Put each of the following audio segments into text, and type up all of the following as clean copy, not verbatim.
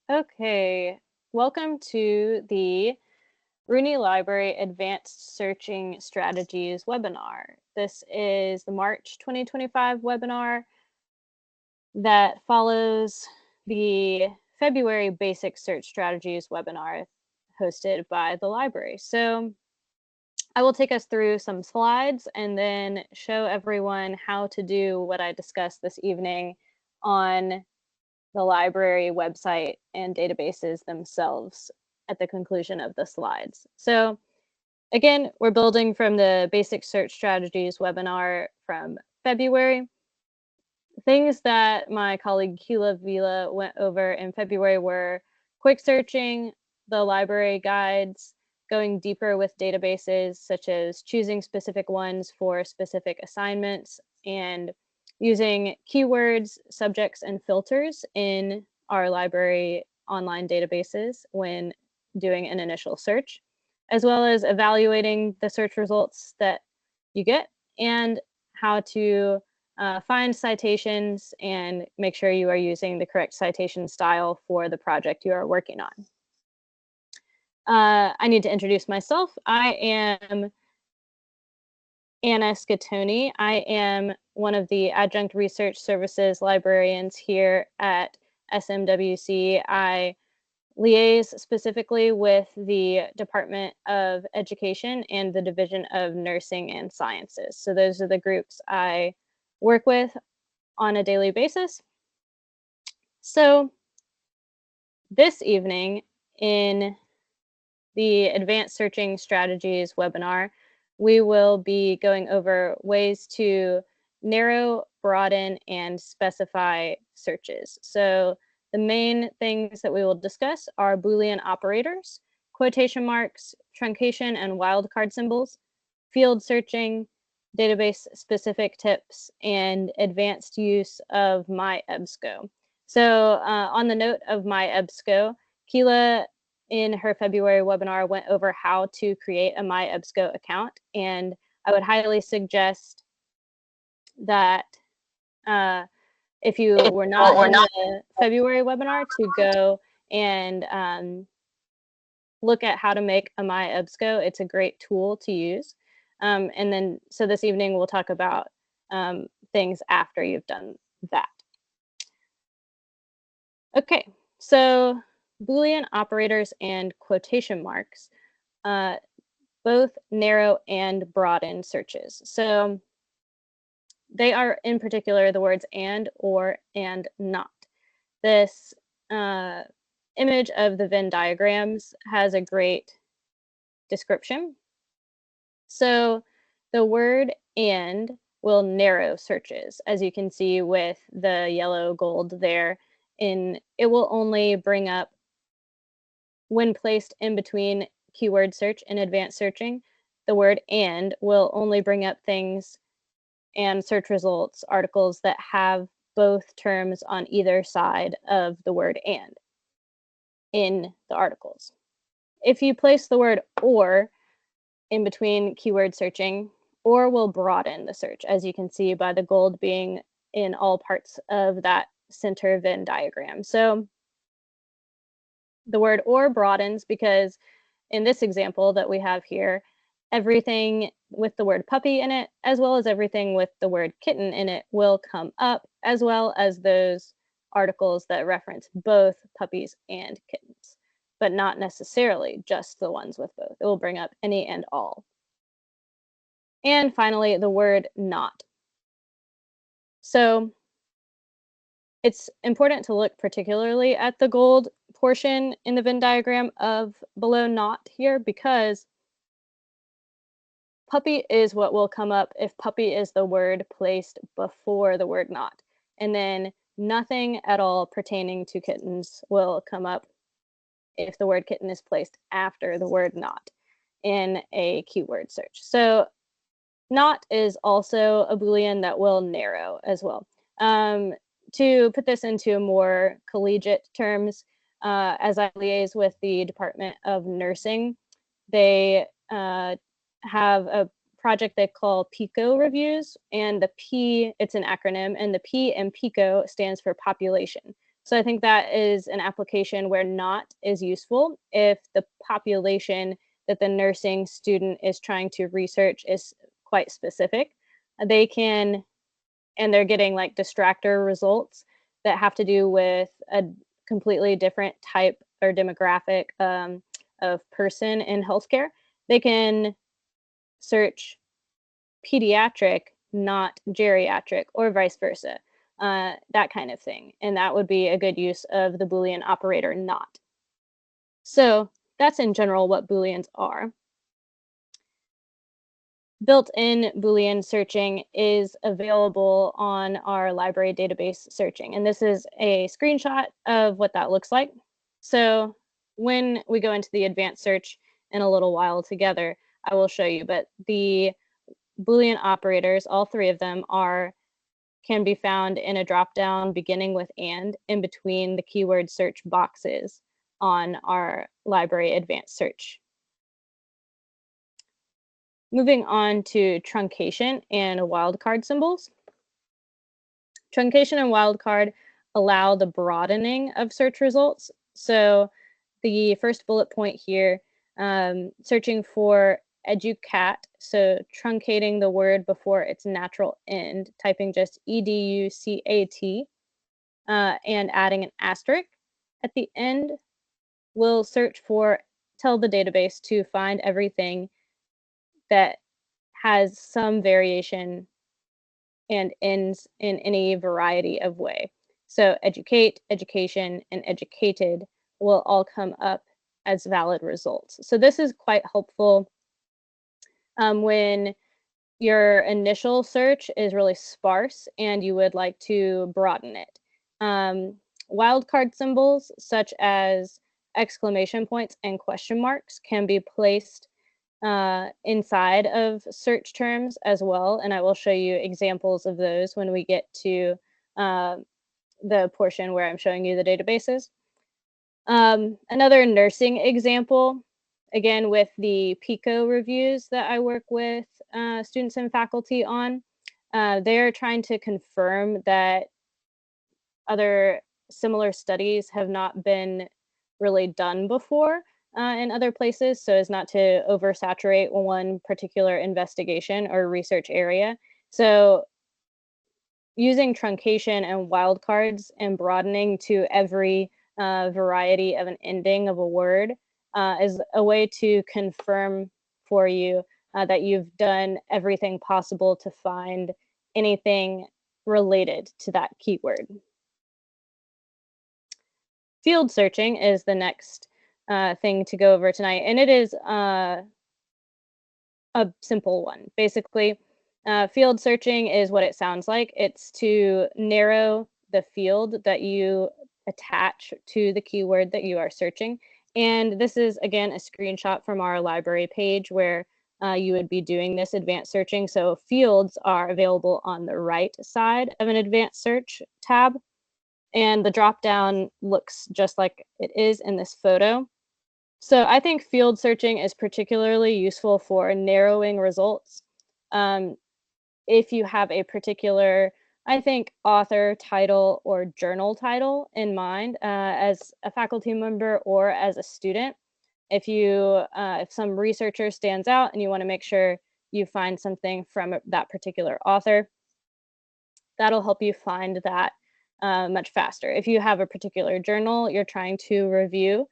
Okay, welcome to the Rooney Library Advanced Searching Strategies webinar. This is the March 2025 webinar that follows the February Basic Search Strategies webinar hosted by the library. So I will take us through some slides and then show everyone how to do what I discussed this evening on the library website and databases themselves at the conclusion of the slides. So again, we're building from the Basic Search Strategies webinar from February. Things that my colleague Keela Vila went over in February were quick searching, the library guides, going deeper with databases such as choosing specific ones for specific assignments, and using keywords, subjects, and filters in our library online databases when doing an initial search, as well as evaluating the search results that you get and how to find citations and make sure you are using the correct citation style for the project you are working on. I need to introduce myself. I am Anna Scatoni. I am one of the Adjunct Research Services librarians here at SMWC. I liaise specifically with the Department of Education and the Division of Nursing and Sciences. So those are the groups I work with on a daily basis. So this evening in the Advanced Searching Strategies webinar, we will be going over ways to narrow, broaden, and specify searches. So the main things that we will discuss are Boolean operators, quotation marks, truncation and wildcard symbols, field searching, database-specific tips, and advanced use of myEBSCO. So on the note of myEBSCO, Keela in her February webinar went over how to create a myEBSCO account, and I would highly suggest that if you were not in the February webinar to go and look at how to make a myEBSCO. It's a great tool to use. And then, so this evening we'll talk about things after you've done that. Okay, so Boolean operators and quotation marks, both narrow and broaden searches. So they are in particular the words and, or, and not. This image of the Venn diagrams has a great description. So the word and will narrow searches, as you can see with the yellow gold there. It will only bring up, when placed in between keyword search and advanced searching, the word and will only bring up things and search results, articles that have both terms on either side of the word and in the articles. If you place the word or in between keyword searching, or will broaden the search, as you can see by the gold being in all parts of that center Venn diagram. So the word or broadens because in this example that we have here, everything with the word puppy in it, as well as everything with the word kitten in it, will come up, as well as those articles that reference both puppies and kittens, but not necessarily just the ones with both. It will bring up any and all. And finally, the word not. So it's important to look particularly at the gold portion in the Venn diagram of below not here, because puppy is what will come up if puppy is the word placed before the word not. And then nothing at all pertaining to kittens will come up if the word kitten is placed after the word not in a keyword search. So not is also a Boolean that will narrow as well. To put this into more collegiate terms, as I liaise with the Department of Nursing, they have a project they call PICO reviews, and the P, it's an acronym, and the P in PICO stands for population. So I think that is an application where not is useful if the population that the nursing student is trying to research is quite specific. They can, and they're getting like distractor results that have to do with a completely different type or demographic of person in healthcare. They can search pediatric, not geriatric, or vice versa, that kind of thing. And that would be a good use of the Boolean operator not. So that's in general what Booleans are. Built-in Boolean searching is available on our library database searching. And this is a screenshot of what that looks like. So when we go into the advanced search in a little while together, I will show you, but the Boolean operators, all three of them, can be found in a dropdown beginning with and in between the keyword search boxes on our library advanced search. Moving on to truncation and wildcard symbols. Truncation and wildcard allow the broadening of search results. So the first bullet point here, searching for educat, so truncating the word before its natural end, typing just educat, and adding an asterisk at the end will tell the database to find everything that has some variation and ends in any variety of way. So educate, education, and educated will all come up as valid results. So this is quite helpful when your initial search is really sparse and you would like to broaden it. Wildcard symbols such as exclamation points and question marks can be placed inside of search terms as well, and I will show you examples of those when we get to the portion where I'm showing you the databases. Another nursing example, again with the PICO reviews that I work with students and faculty on, they're trying to confirm that other similar studies have not been really done before in other places, so as not to oversaturate one particular investigation or research area. So using truncation and wildcards and broadening to every variety of an ending of a word is a way to confirm for you that you've done everything possible to find anything related to that keyword. Field searching is the next thing to go over tonight, and it is a simple one. Basically, field searching is what it sounds like. It's to narrow the field that you attach to the keyword that you are searching. And this is, again, a screenshot from our library page where you would be doing this advanced searching. So fields are available on the right side of an advanced search tab. And the drop-down looks just like it is in this photo. So I think field searching is particularly useful for narrowing results. If you have a particular, I think, author title or journal title in mind as a faculty member or as a student, if some researcher stands out and you want to make sure you find something from that particular author, that'll help you find that much faster. If you have a particular journal you're trying to review,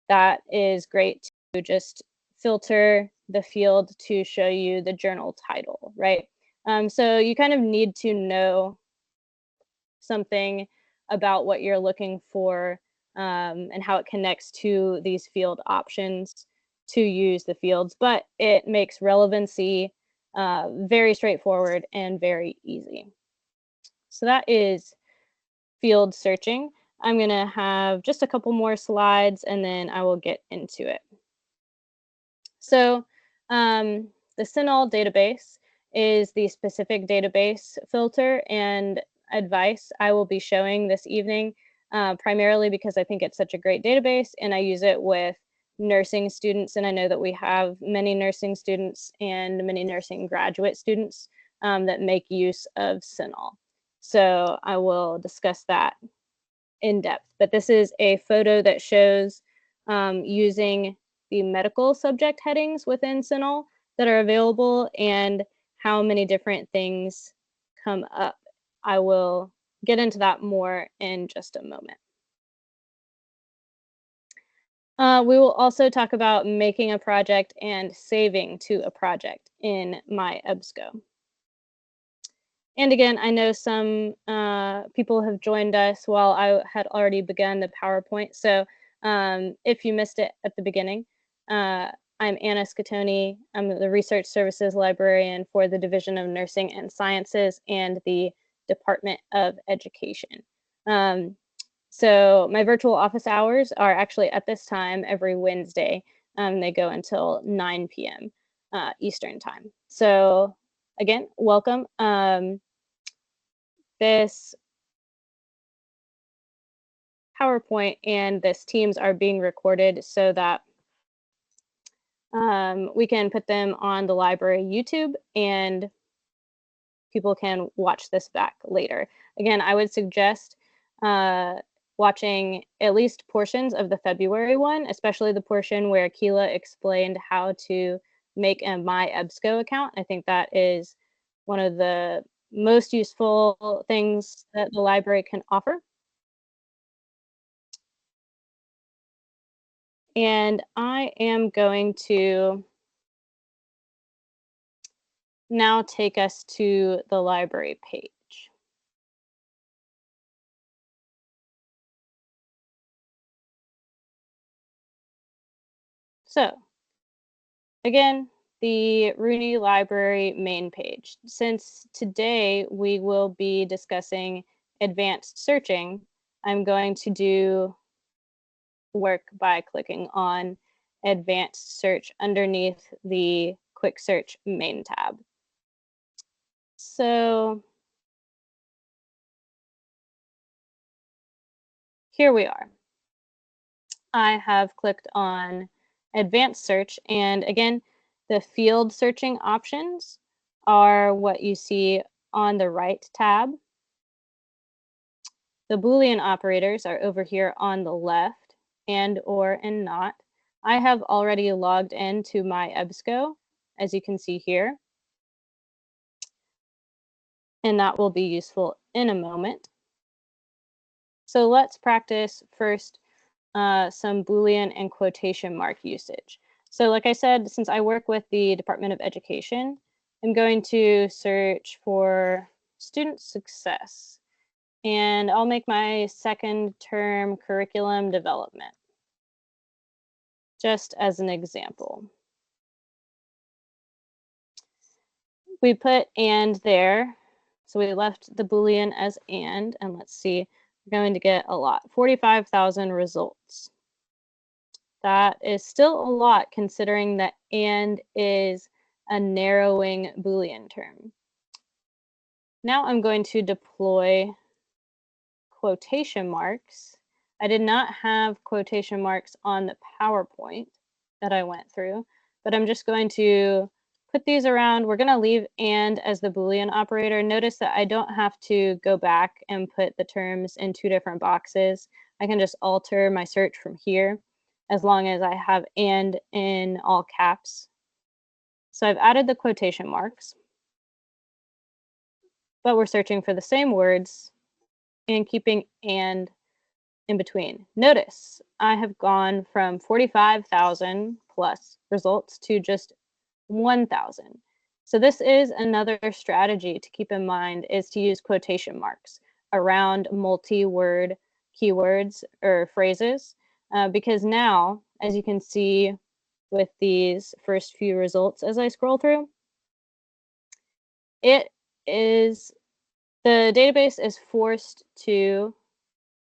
that is great to just filter the field to show you the journal title, right? So you kind of need to know something about what you're looking for and how it connects to these field options to use the fields, but it makes relevancy very straightforward and very easy. So that is field searching. I'm going to have just a couple more slides and then I will get into it. So the CINAHL database is the specific database filter and advice I will be showing this evening, primarily because I think it's such a great database and I use it with nursing students, and I know that we have many nursing students and many nursing graduate students that make use of CINAHL. So I will discuss that in depth, but this is a photo that shows using the medical subject headings within CINAHL that are available and how many different things come up. I will get into that more in just a moment. We will also talk about making a project and saving to a project in myEBSCO. And again, I know some people have joined us while I had already begun the PowerPoint. So if you missed it at the beginning, I'm Anna Scatoni. I'm the Research Services Librarian for the Division of Nursing and Sciences and the Department of Education. So my virtual office hours are actually at this time every Wednesday. They go until 9 p.m. Eastern time. So again, welcome. This PowerPoint and this Teams are being recorded so that we can put them on the library YouTube and people can watch this back later. Again, I would suggest watching at least portions of the February one, especially the portion where Keela explained how to make a myEBSCO account. I think that is one of the most useful things that the library can offer. And I am going to now take us to the library page. So again, the Rooney Library main page. Since today we will be discussing advanced searching, I'm going to do work by clicking on advanced search underneath the quick search main tab. So here we are. I have clicked on advanced search, and again, the field searching options are what you see on the right tab. The Boolean operators are over here on the left, and, or, and not. I have already logged into myEBSCO, as you can see here, and that will be useful in a moment. So let's practice first some Boolean and quotation mark usage. So like I said, since I work with the Department of Education, I'm going to search for student success. And I'll make my second term curriculum development, just as an example. We put and there, so we left the Boolean as and let's see, we're going to get a lot, 45,000 results. That is still a lot considering that and is a narrowing Boolean term. Now I'm going to deploy quotation marks. I did not have quotation marks on the PowerPoint that I went through, but I'm just going to put these around. We're going to leave and as the Boolean operator. Notice that I don't have to go back and put the terms in two different boxes. I can just alter my search from here as long as I have and in all caps. So I've added the quotation marks, but we're searching for the same words and keeping and in between. Notice I have gone from 45,000 plus results to just 1,000. So this is another strategy to keep in mind, is to use quotation marks around multi-word keywords or phrases, because now, as you can see with these first few results as I scroll through, the database is forced to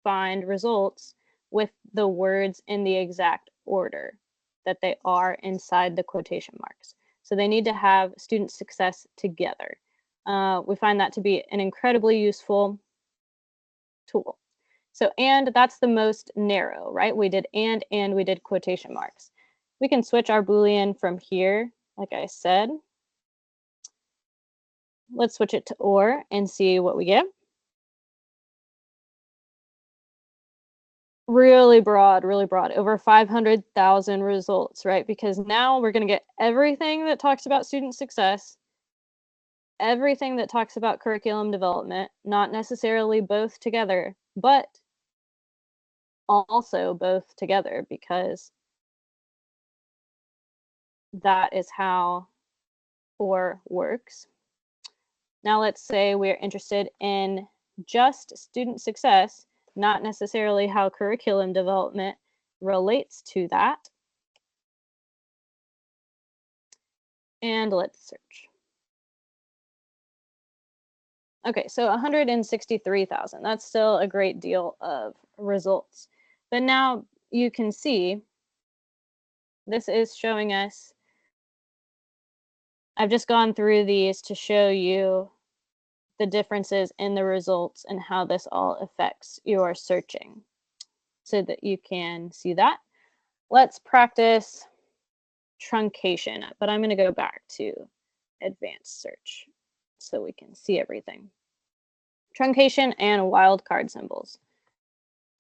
find results with the words in the exact order that they are inside the quotation marks. So they need to have student success together. We find that to be an incredibly useful tool. So, and that's the most narrow, right? We did and we did quotation marks. We can switch our Boolean from here, like I said. Let's switch it to or and see what we get. really broad, over 500,000 results, right? Because now we're going to get everything that talks about student success, everything that talks about curriculum development, not necessarily both together, but also both together, because that is how OR works. Now let's say we're interested in just student success, not necessarily how curriculum development relates to that. And let's search. Okay, so 163,000. That's still a great deal of results. But now you can see this is showing us, I've just gone through these to show you the differences in the results and how this all affects your searching so that you can see that. Let's practice truncation, but I'm going to go back to advanced search so we can see everything. Truncation and wildcard symbols.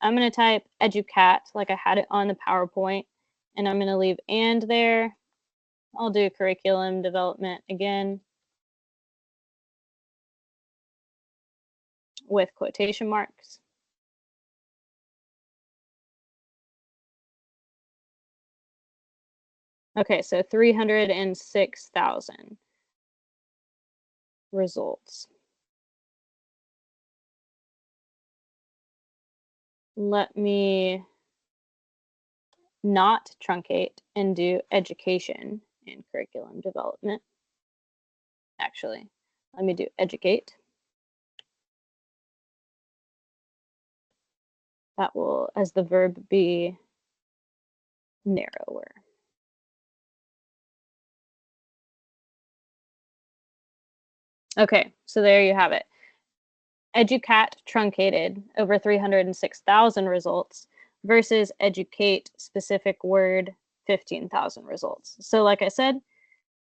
I'm going to type educat like I had it on the PowerPoint, and I'm going to leave and there. I'll do curriculum development again with quotation marks. Okay, so 306,000 results. Let me not truncate and do education and curriculum development. Actually, let me do educate. That will, as the verb, be narrower. Okay, so there you have it. Educat truncated over 306,000 results versus educate specific word 15,000 results. So like I said,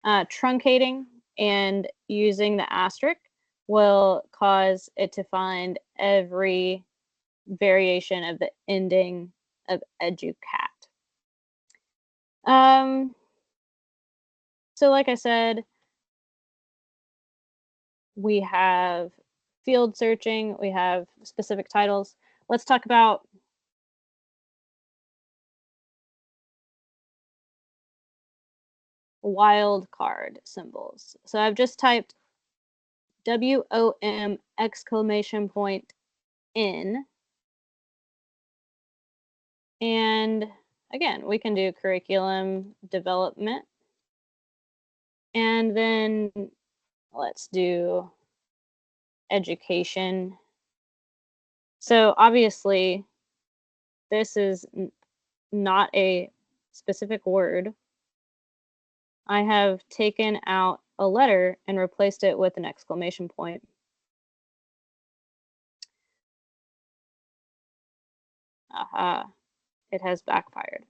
truncating and using the asterisk will cause it to find every variation of the ending of educat. So like I said, we have field searching, we have specific titles. Let's talk about wildcard symbols. So I've just typed WOM exclamation point in. And again, we can do curriculum development. And then let's do education. So obviously, this is not a specific word. I have taken out a letter and replaced it with an exclamation point. Aha, it has backfired.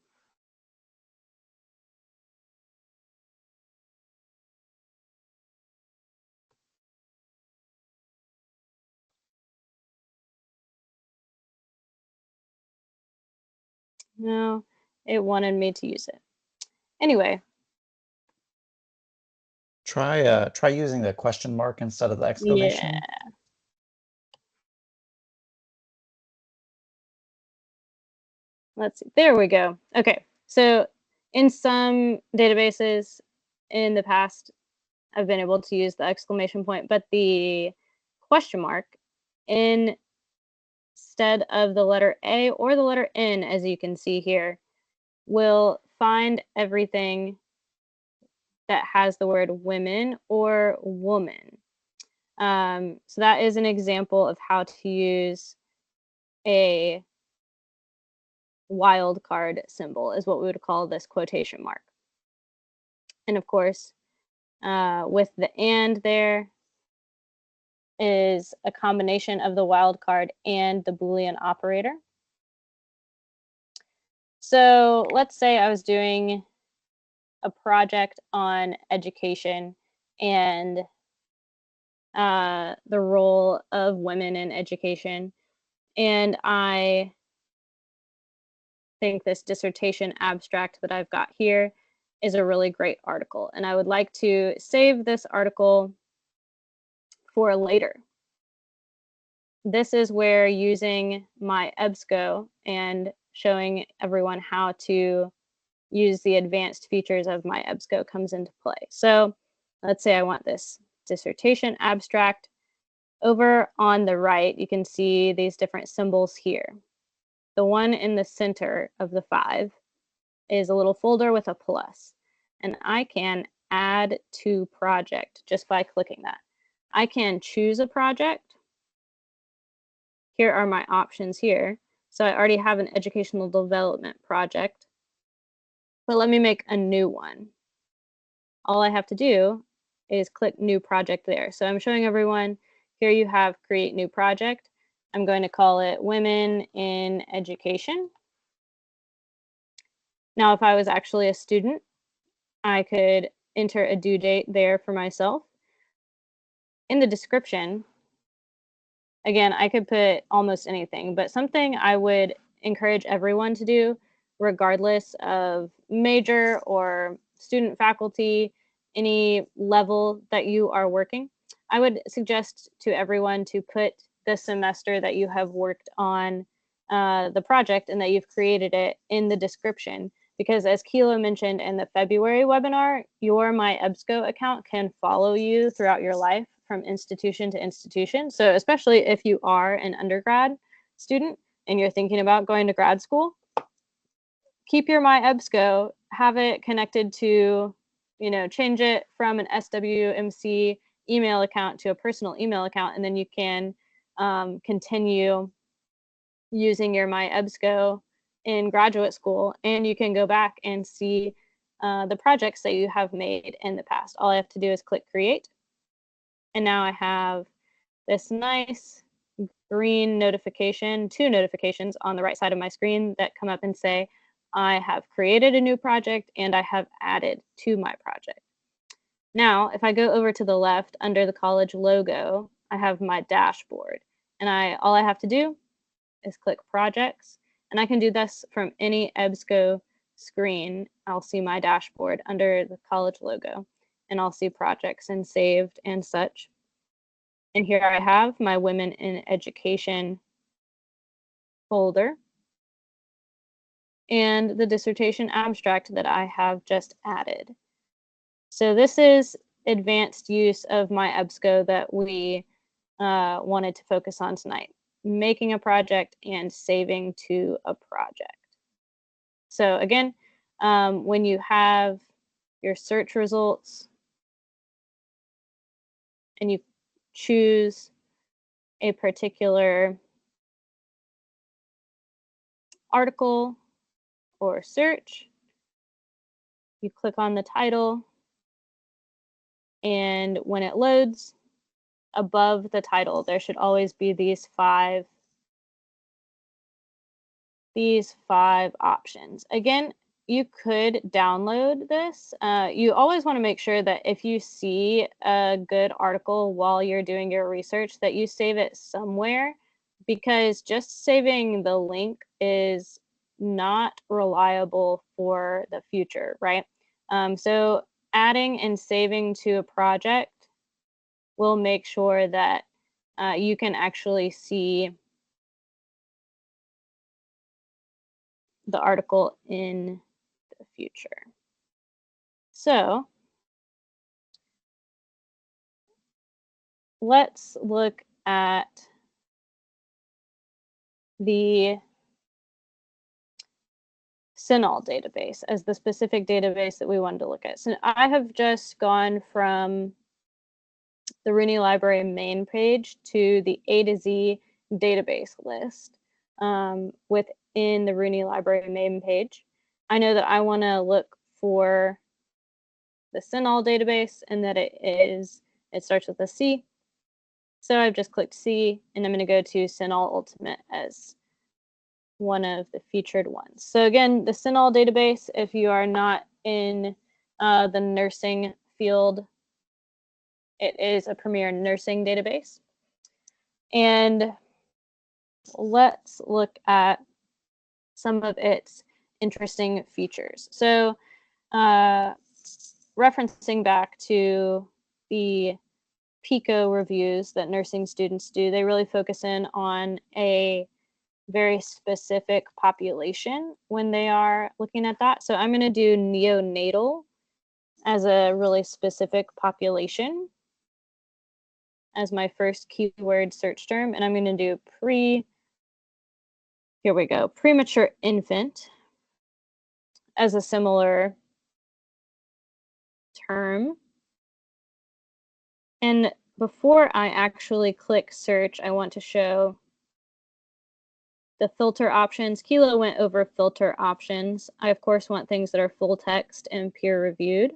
No, it wanted me to use it. Anyway. Try using the question mark instead of the exclamation. Yeah. Let's see. There we go. Okay. So in some databases in the past, I've been able to use the exclamation point, but the question mark instead of the letter A or the letter N, as you can see here, will find everything that has the word women or woman. So that is an example of how to use a wildcard symbol, is what we would call this quotation mark. And of course, with the and there is a combination of the wildcard and the Boolean operator. So let's say I was doing a project on education and the role of women in education, and I think this dissertation abstract that I've got here is a really great article, and I would like to save this article for later. This is where using myEBSCO and showing everyone how to use the advanced features of myEBSCO comes into play. So let's say I want this dissertation abstract. Over on the right, you can see these different symbols here. The one in the center of the 5 is a little folder with a plus, and I can add to project just by clicking that. I can choose a project. Here are my options here. So I already have an educational development project, but let me make a new one. All I have to do is click new project there. So I'm showing everyone, here you have create new project. I'm going to call it Women in Education. Now, if I was actually a student, I could enter a due date there for myself. In the description, again, I could put almost anything, but something I would encourage everyone to do, regardless of major or student faculty, any level that you are working, I would suggest to everyone to put the semester that you have worked on the project and that you've created it in the description. Because as Kilo mentioned in the February webinar, your myEBSCO account can follow you throughout your life from institution to institution. So especially if you are an undergrad student and you're thinking about going to grad school, keep your myEBSCO, have it connected to, change it from an SWMC email account to a personal email account, and then you can continue using your myEBSCO in graduate school, and you can go back and see the projects that you have made in the past. All I have to do is click create, and now I have this nice green notification, 2 notifications on the right side of my screen that come up and say, I have created a new project and I have added to my project. Now, if I go over to the left under the college logo, I have my dashboard, and all I have to do is click projects, and I can do this from any EBSCO screen. I'll see my dashboard under the college logo, and I'll see projects and saved and such. And here I have my Women in Education folder and the dissertation abstract that I have just added. So this is advanced use of myEBSCO that we wanted to focus on tonight, making a project and saving to a project. So again, when you have your search results and you choose a particular article or search, you click on the title, and when it loads, above the title, there should always be these five options. Again, you could download this. You always want to make sure that if you see a good article while you're doing your research, that you save it somewhere, because just saving the link is not reliable for the future, right? So adding and saving to a project will make sure that you can actually see the article in the future. So let's look at the CINAHL database as the specific database that we wanted to look at. So I have just gone from the Rooney Library main page to the A to Z database list within the Rooney Library main page. I know that I want to look for the CINAHL database and that it starts with a C. So I've just clicked C, and I'm going to go to CINAHL Ultimate as one of the featured ones. So again, the CINAHL database, if you are not in the nursing field, it is a premier nursing database. And let's look at some of its interesting features. So referencing back to the PICO reviews that nursing students do, they really focus in on a very specific population when they are looking at that. So I'm going to do neonatal as a really specific population as my first keyword search term, and I'm going to do premature infant as a similar term. And before I actually click search, I want to show the filter options. Kilo went over filter options. I, of course, want things that are full text and peer reviewed.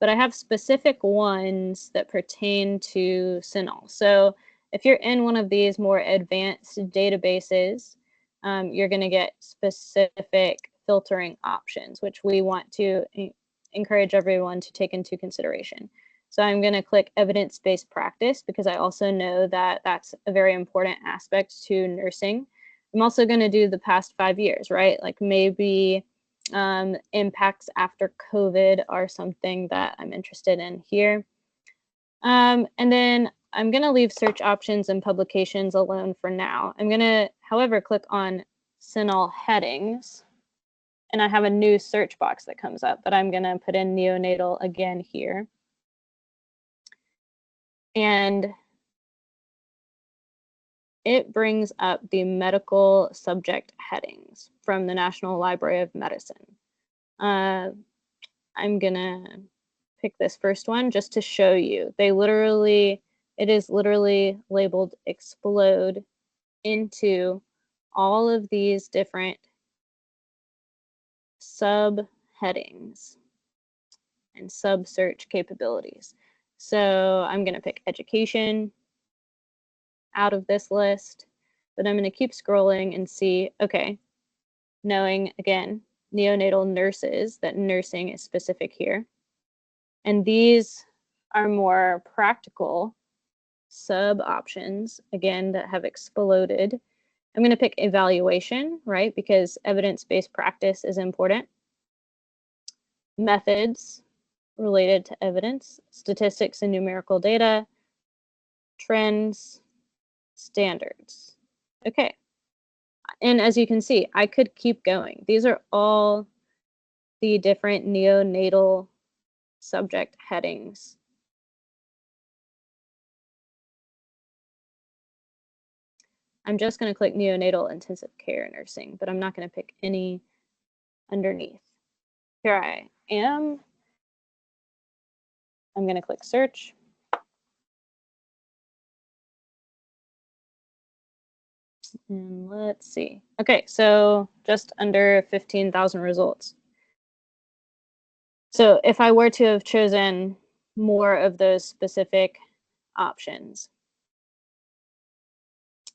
But I have specific ones that pertain to CINAHL. So if you're in one of these more advanced databases, you're going to get specific filtering options, which we want to encourage everyone to take into consideration. So I'm going to click evidence-based practice because I also know that that's a very important aspect to nursing. I'm also going to do the past 5 years, right? Like maybe impacts after COVID are something that I'm interested in here. And then I'm going to leave search options and publications alone for now. I'm going to, however, click on CINAHL headings, and I have a new search box that comes up, but I'm going to put in neonatal again here. And it brings up the medical subject headings from the National Library of Medicine. I'm gonna pick this first one just to show you. It is literally labeled explode into all of these different subheadings and sub search capabilities. So I'm gonna pick education out of this list, but I'm gonna keep scrolling and see, okay, knowing again, neonatal nurses, that nursing is specific here. And these are more practical sub options, again, that have exploded. I'm going to pick evaluation, right? Because evidence-based practice is important. Methods related to evidence, statistics and numerical data, trends, standards. Okay. And as you can see, I could keep going. These are all the different neonatal subject headings. I'm just going to click neonatal intensive care nursing, but I'm not going to pick any underneath. Here I am. I'm going to click search. And let's see. Okay, so just under 15,000 results. So if I were to have chosen more of those specific options,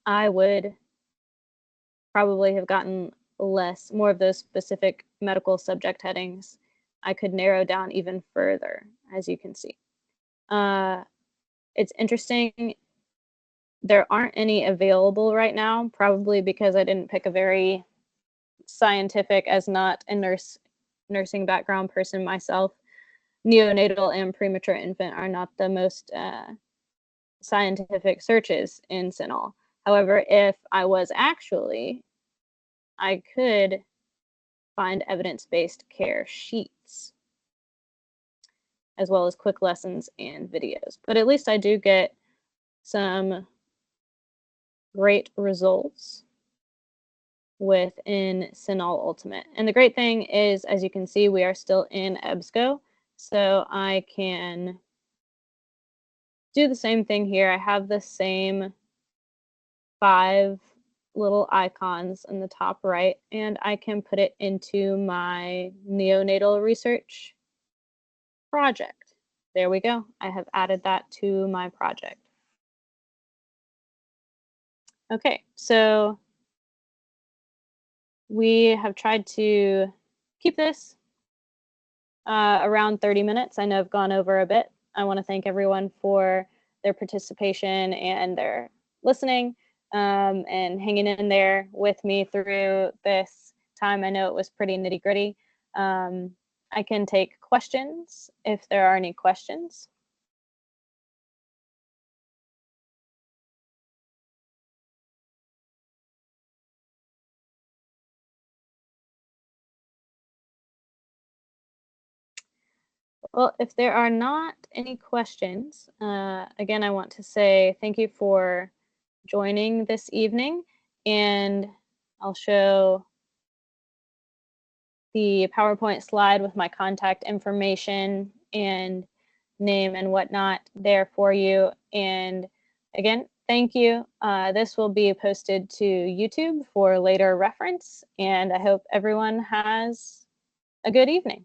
I would probably have gotten more of those specific medical subject headings. I could narrow down even further, as you can see. It's interesting. There aren't any available right now, probably because I didn't pick a very scientific, as not a nursing background person myself. Neonatal and premature infant are not the most scientific searches in CINAHL. However, if I was actually, I could find evidence-based care sheets, as well as quick lessons and videos. But at least I do get some great results within CINAHL Ultimate. And the great thing is, as you can see, we are still in EBSCO, so I can do the same thing here. I have the same 5 little icons in the top right, and I can put it into my neonatal research project. There we go. I have added that to my project. Okay, so we have tried to keep this around 30 minutes. I know I've gone over a bit. I want to thank everyone for their participation and their listening. and hanging in there with me through this time. I know it was pretty nitty-gritty. I can take questions if there are any questions. Well, if there are not any questions, again, I want to say thank you for joining this evening, and I'll show the PowerPoint slide with my contact information and name and whatnot there for you. And again, thank you. This will be posted to YouTube for later reference, and I hope everyone has a good evening.